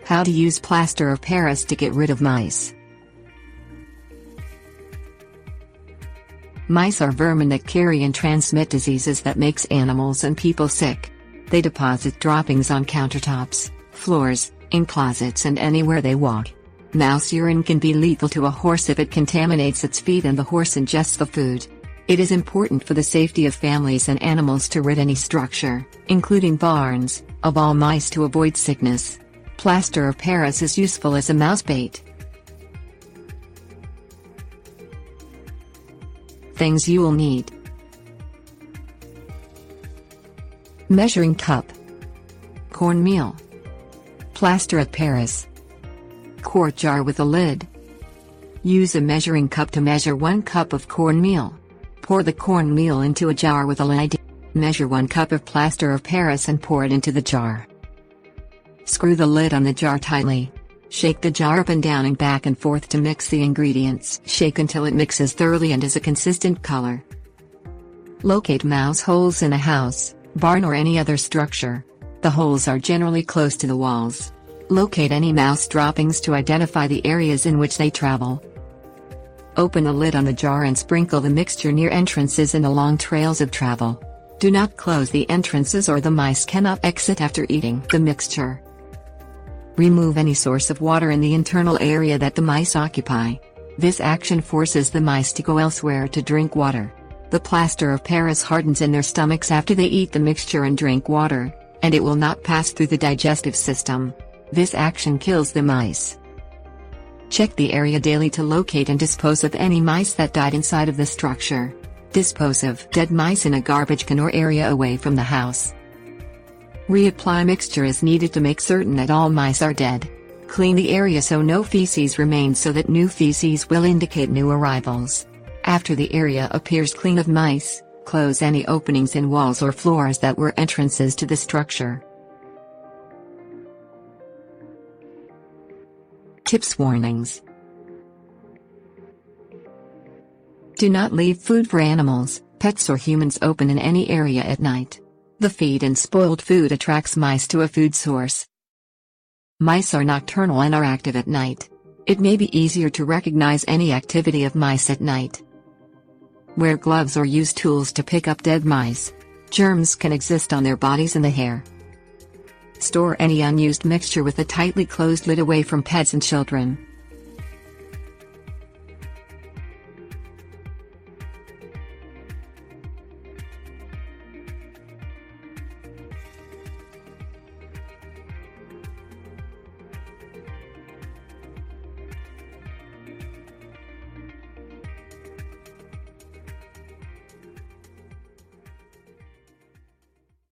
How to use plaster of Paris to get rid of mice. Mice are vermin that carry and transmit diseases that makes animals and people sick. They deposit droppings on countertops, floors, in closets and anywhere they walk. Mouse urine can be lethal to a horse if it contaminates its feed and the horse ingests the food. It is important for the safety of families and animals to rid any structure, including barns, of all mice to avoid sickness. Plaster of Paris is useful as a mouse bait. Things you will need: measuring cup, cornmeal, plaster of Paris, quart jar with a lid. Use a measuring cup to measure 1 cup of cornmeal. Pour the cornmeal into a jar with a lid. Measure 1 cup of plaster of Paris and pour it into the jar. Screw the lid on the jar tightly. Shake the jar up and down and back and forth to mix the ingredients. Shake until it mixes thoroughly and is a consistent color. Locate mouse holes in a house, barn or any other structure. The holes are generally close to the walls. Locate any mouse droppings to identify the areas in which they travel. Open the lid on the jar and sprinkle the mixture near entrances and along trails of travel. Do not close the entrances or the mice cannot exit after eating the mixture. Remove any source of water in the internal area that the mice occupy. This action forces the mice to go elsewhere to drink water. The plaster of Paris hardens in their stomachs after they eat the mixture and drink water, and it will not pass through the digestive system. This action kills the mice. Check the area daily to locate and dispose of any mice that died inside of the structure. Dispose of dead mice in a garbage can or area away from the house. Reapply mixture as needed to make certain that all mice are dead. Clean the area so no feces remains so that new feces will indicate new arrivals. After the area appears clean of mice, close any openings in walls or floors that were entrances to the structure. Tips: warnings. Do not leave food for animals, pets or humans open in any area at night. The feed and spoiled food attracts mice to a food source. Mice are nocturnal and are active at night. It may be easier to recognize any activity of mice at night. Wear gloves or use tools to pick up dead mice. Germs can exist on their bodies and the hair. Store any unused mixture with a tightly closed lid away from pets and children.